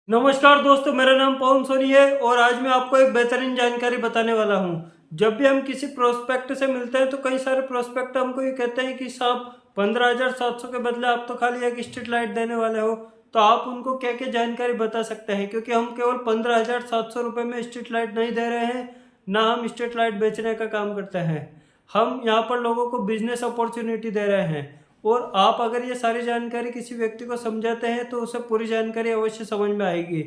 नमस्कार दोस्तों, मेरा नाम पवन सोनी है और आज मैं आपको एक बेहतरीन जानकारी बताने वाला हूं। जब भी हम किसी प्रोस्पेक्ट से मिलते हैं तो कई सारे प्रोस्पेक्ट हमको ये कहते हैं कि साहब 15,700 के बदले आप तो खाली एक स्ट्रीट लाइट देने वाले हो। तो आप उनको क्या क्या जानकारी बता सकते हैं, क्योंकि हम केवल 15,700 रुपये में स्ट्रीट लाइट नहीं दे रहे हैं, ना हम स्ट्रीट लाइट बेचने का काम करते हैं। हम यहाँ पर लोगों को बिजनेस अपॉर्चुनिटी दे रहे हैं। और आप अगर ये सारी जानकारी किसी व्यक्ति को समझाते हैं तो उसे पूरी जानकारी अवश्य समझ में आएगी।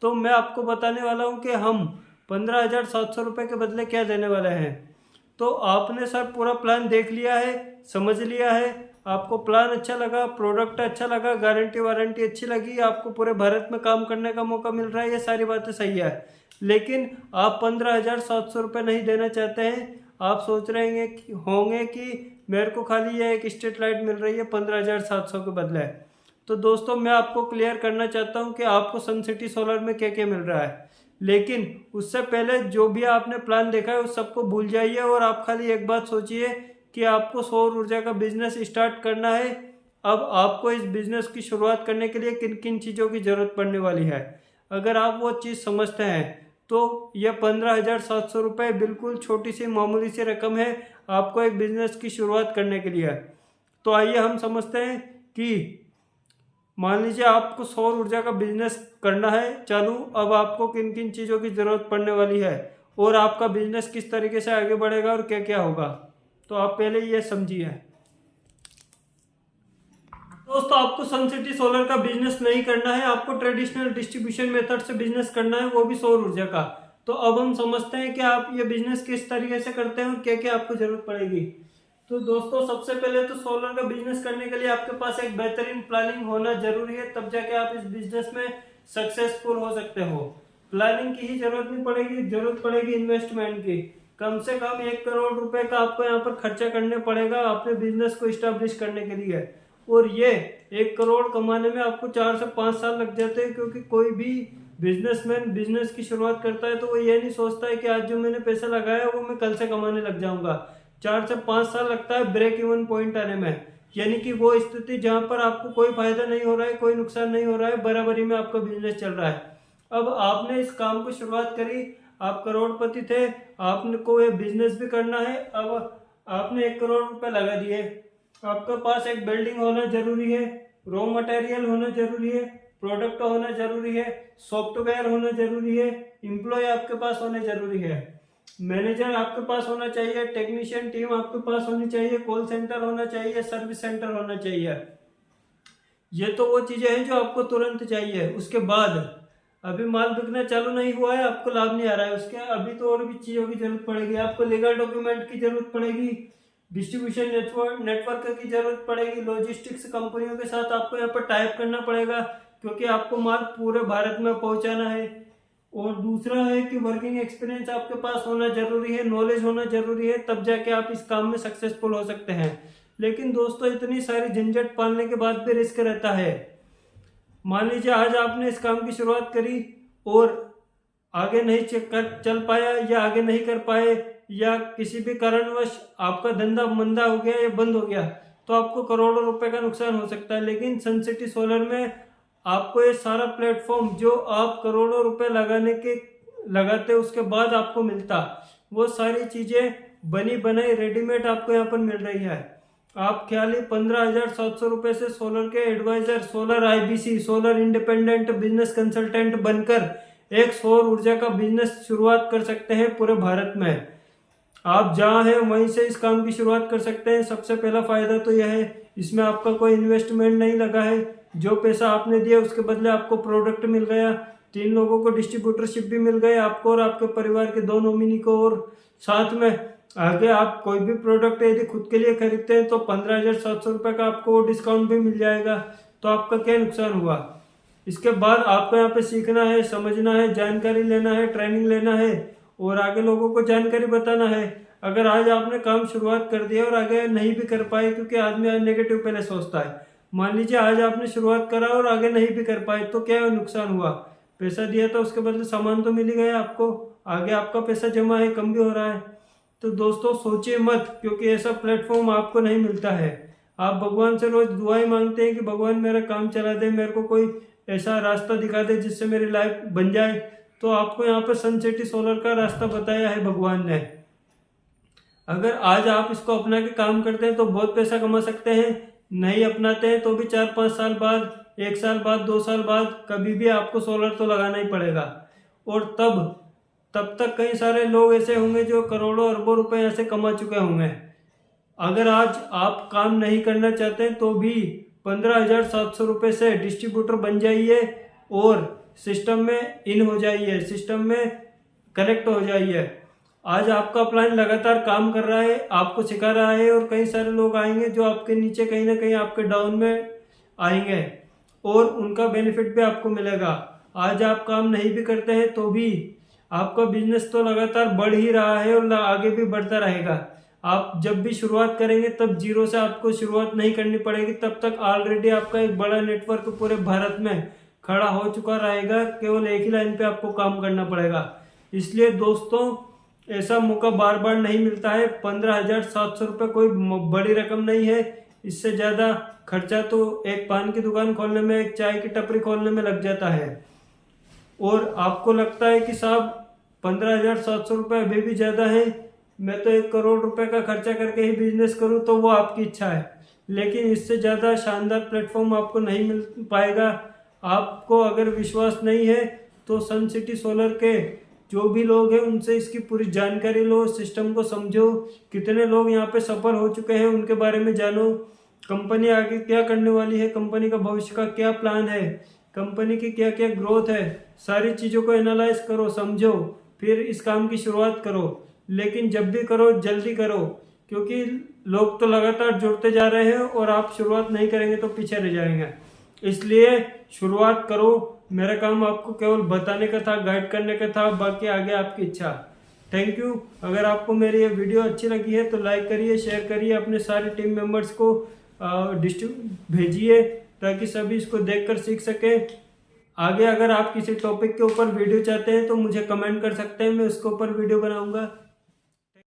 तो मैं आपको बताने वाला हूँ कि हम 15,700 रुपये के बदले क्या देने वाले हैं। तो आपने सर पूरा प्लान देख लिया है, समझ लिया है, आपको प्लान अच्छा लगा, प्रोडक्ट अच्छा लगा, गारंटी वारंटी अच्छी लगी, आपको पूरे भारत में काम करने का मौका मिल रहा है, ये सारी बातें सही है। लेकिन आप 15,700 रुपये नहीं देना चाहते हैं। आप सोच रहे होंगे कि मेरे को खाली ये एक स्ट्रीट लाइट मिल रही है 15,700 के बदले। तो दोस्तों, मैं आपको क्लियर करना चाहता हूँ कि आपको सन सिटी सोलर में क्या क्या मिल रहा है। लेकिन उससे पहले जो भी आपने प्लान देखा है उस सबको भूल जाइए और आप खाली एक बात सोचिए कि आपको सौर ऊर्जा का बिजनेस स्टार्ट करना है। अब आपको इस बिजनेस की शुरुआत करने के लिए किन किन चीज़ों की ज़रूरत पड़ने वाली है। अगर आप वो चीज़ समझते हैं तो यह 15,700 रुपये बिल्कुल छोटी सी मामूली सी रकम है आपको एक बिजनेस की शुरुआत करने के लिए। तो आइए हम समझते हैं कि मान लीजिए आपको सौर ऊर्जा का बिजनेस करना है चालू। अब आपको किन किन चीज़ों की ज़रूरत पड़ने वाली है और आपका बिजनेस किस तरीके से आगे बढ़ेगा और क्या क्या होगा। तो आप पहले ये समझिए दोस्तों, आपको सन सिटी सोलर का बिजनेस नहीं करना है, आपको ट्रेडिशनल डिस्ट्रीब्यूशन मेथड से बिजनेस करना है, वो भी सौर ऊर्जा का। तो अब हम समझते हैं कि आप ये बिजनेस किस तरीके से करते हैं और क्या क्या आपको जरूरत पड़ेगी। तो दोस्तों, सबसे पहले तो सोलर का बिजनेस करने के लिए आपके पास एक बेहतरीन प्लानिंग होना जरूरी है, तब जाके आप इस बिजनेस में सक्सेसफुल हो सकते हो। प्लानिंग की ही जरूरत नहीं पड़ेगी, जरूरत पड़ेगी इन्वेस्टमेंट की। कम से कम 1 करोड़ रुपए का आपको यहाँ पर खर्चा करने पड़ेगा अपने बिजनेस को स्टैब्लिश करने के लिए। और ये 1 करोड़ कमाने में आपको 4 से 5 साल लग जाते हैं, क्योंकि कोई भी बिजनेसमैन बिजनेस की शुरुआत करता है तो वो ये नहीं सोचता है कि आज जो मैंने पैसा लगाया वो मैं कल से कमाने लग जाऊंगा। 4 से 5 साल लगता है ब्रेक इवन पॉइंट आने में, यानी कि वो स्थिति जहां पर आपको कोई फायदा नहीं हो रहा है, कोई नुकसान नहीं हो रहा है, बराबरी में आपका बिजनेस चल रहा है। अब आपने इस काम को शुरुआत करी, आप करोड़पति थे, आपने को ये बिजनेस भी करना है। अब आपने 1 करोड़ रुपए लगा दिए। आपके पास एक बिल्डिंग होना जरूरी है, रॉ मटेरियल होना जरूरी है, प्रोडक्ट होना जरूरी है, सॉफ्टवेयर होना जरूरी है, एम्प्लॉय आपके पास होने जरूरी है, मैनेजर आपके पास होना चाहिए, टेक्नीशियन टीम आपके पास होनी चाहिए, कॉल सेंटर होना चाहिए, सर्विस सेंटर होना चाहिए। ये तो वो चीजें हैं जो आपको तुरंत चाहिए। उसके बाद अभी माल बिकना चालू नहीं हुआ है, आपको लाभ नहीं आ रहा है, उसके अभी तो और भी चीजों की जरूरत पड़ेगी। आपको लीगल डॉक्यूमेंट की जरूरत पड़ेगी, डिस्ट्रीब्यूशन नेटवर्क की जरूरत पड़ेगी, लॉजिस्टिक्स कंपनियों के साथ आपको यहाँ पर टाइप करना पड़ेगा, क्योंकि आपको माल पूरे भारत में पहुंचाना है। और दूसरा है कि वर्किंग एक्सपीरियंस आपके पास होना जरूरी है, नॉलेज होना जरूरी है, तब जाके आप इस काम में सक्सेसफुल हो सकते हैं। लेकिन दोस्तों, इतनी सारी झंझट पालने के बाद भी रिस्क रहता है। मान लीजिए आज आपने इस काम की शुरुआत करी और आगे नहीं चल पाया या आगे नहीं कर पाए या किसी भी कारणवश आपका धंधा मंदा हो गया या बंद हो गया, तो आपको करोड़ों रुपए का नुकसान हो सकता है। लेकिन सन सिटी सोलर में आपको ये सारा प्लेटफॉर्म जो आप करोड़ों रुपए लगाते उसके बाद आपको मिलता, वो सारी चीजें बनी बनाई रेडीमेड आपको यहाँ पर मिल रही है। आप ख्याली 15,700 रुपए से सोलर के advisor, solar IBC, solar independent business consultant बनकर एक सौर ऊर्जा का बिजनेस शुरुआत कर सकते हैं पूरे भारत में। आप जहां हैं वहीं से इस काम की शुरुआत कर सकते हैं। सबसे पहला फायदा तो यह है, इसमें आपका कोई इन्वेस्टमेंट नहीं लगा है। जो पैसा आपने दिया उसके बदले आपको प्रोडक्ट मिल गया, 3 लोगों को डिस्ट्रीब्यूटरशिप भी मिल गई, आपको और आपके परिवार के 2 नॉमिनी को। और साथ में आगे आप कोई भी प्रोडक्ट यदि खुद के लिए खरीदते हैं तो 15,700 रुपये का आपको डिस्काउंट भी मिल जाएगा। तो आपका क्या नुकसान हुआ। इसके बाद आपको यहाँ पे सीखना है, समझना है, जानकारी लेना है, ट्रेनिंग लेना है और आगे लोगों को जानकारी बताना है। अगर आज आपने काम शुरुआत कर दिया और आगे नहीं भी कर पाए, क्योंकि आदमी आज नेगेटिव पहले सोचता है। मान लीजिए आज आपने शुरुआत करा और आगे नहीं भी कर पाए, तो क्या नुकसान हुआ। पैसा दिया था उसके बदले सामान तो मिल ही गया आपको, आगे आपका पैसा जमा है, कम भी हो रहा है। तो दोस्तों सोचिए मत, क्योंकि ऐसा प्लेटफॉर्म आपको नहीं मिलता है। आप भगवान से रोज दुआएं मांगते हैं कि भगवान मेरा काम चला दे, मेरे को कोई ऐसा रास्ता दिखा दे जिससे मेरी लाइफ बन जाए, तो आपको यहाँ पर सन सिटी सोलर का रास्ता बताया है भगवान ने। अगर आज आप इसको अपना के काम करते हैं तो बहुत पैसा कमा सकते हैं, नहीं अपनाते हैं तो भी 4-5 साल बाद, 1 साल बाद, 2 साल बाद कभी भी आपको सोलर तो लगाना ही पड़ेगा। और तब तक कई सारे लोग ऐसे होंगे जो करोड़ों अरबों रुपए ऐसे कमा चुके होंगे। अगर आज आप काम नहीं करना चाहते तो भी 15,700 रुपये से डिस्ट्रीब्यूटर बन जाइए और सिस्टम में इन हो जाइए, सिस्टम में कनेक्ट हो जाइए। आज आपका प्लान लगातार काम कर रहा है, आपको सिखा रहा है, और कई सारे लोग आएंगे जो आपके नीचे कहीं ना कहीं आपके डाउन में आएंगे और उनका बेनिफिट भी आपको मिलेगा। आज आप काम नहीं भी करते हैं तो भी आपका बिजनेस तो लगातार बढ़ ही रहा है और आगे भी बढ़ता रहेगा। आप जब भी शुरुआत करेंगे तब जीरो से आपको शुरुआत नहीं करनी पड़ेगी, तब तक ऑलरेडी आपका एक बड़ा नेटवर्क पूरे भारत में खड़ा हो चुका रहेगा। केवल एक ही लाइन पे आपको काम करना पड़ेगा। इसलिए दोस्तों, ऐसा मौका बार बार नहीं मिलता है। 15,700 रुपये कोई बड़ी रकम नहीं है। इससे ज़्यादा खर्चा तो एक पान की दुकान खोलने में, एक चाय की टपरी खोलने में लग जाता है। और आपको लगता है कि साहब 15,700 रुपये अभी भी ज़्यादा है, मैं तो 1 करोड़ रुपए का खर्चा करके ही बिजनेस करूं, तो वो आपकी इच्छा है। लेकिन इससे ज़्यादा शानदार प्लेटफॉर्म आपको नहीं मिल पाएगा। आपको अगर विश्वास नहीं है तो सन सिटी सोलर के जो भी लोग हैं उनसे इसकी पूरी जानकारी लो, सिस्टम को समझो, कितने लोग यहाँ पे सफल हो चुके हैं उनके बारे में जानो, कंपनी आगे क्या करने वाली है, कंपनी का भविष्य का क्या प्लान है, कंपनी की क्या क्या ग्रोथ है, सारी चीज़ों को एनालाइज करो, समझो, फिर इस काम की शुरुआत करो। लेकिन जब भी करो जल्दी करो, क्योंकि लोग तो लगातार जुड़ते जा रहे हैं और आप शुरुआत नहीं करेंगे तो पीछे रह जाएंगे। इसलिए शुरुआत करो। मेरा काम आपको केवल बताने का था, गाइड करने का था, बाकी आगे आपकी इच्छा। Thank you. अगर आपको मेरी ये वीडियो अच्छी लगी है तो लाइक करिए, शेयर करिए, अपने सारे टीम मेंबर्स को भेजिए ताकि सभी इसको देखकर सीख सके। आगे अगर आप किसी टॉपिक के ऊपर वीडियो चाहते हैं तो मुझे कमेंट कर सकते हैं, मैं उसके ऊपर वीडियो बनाऊंगा।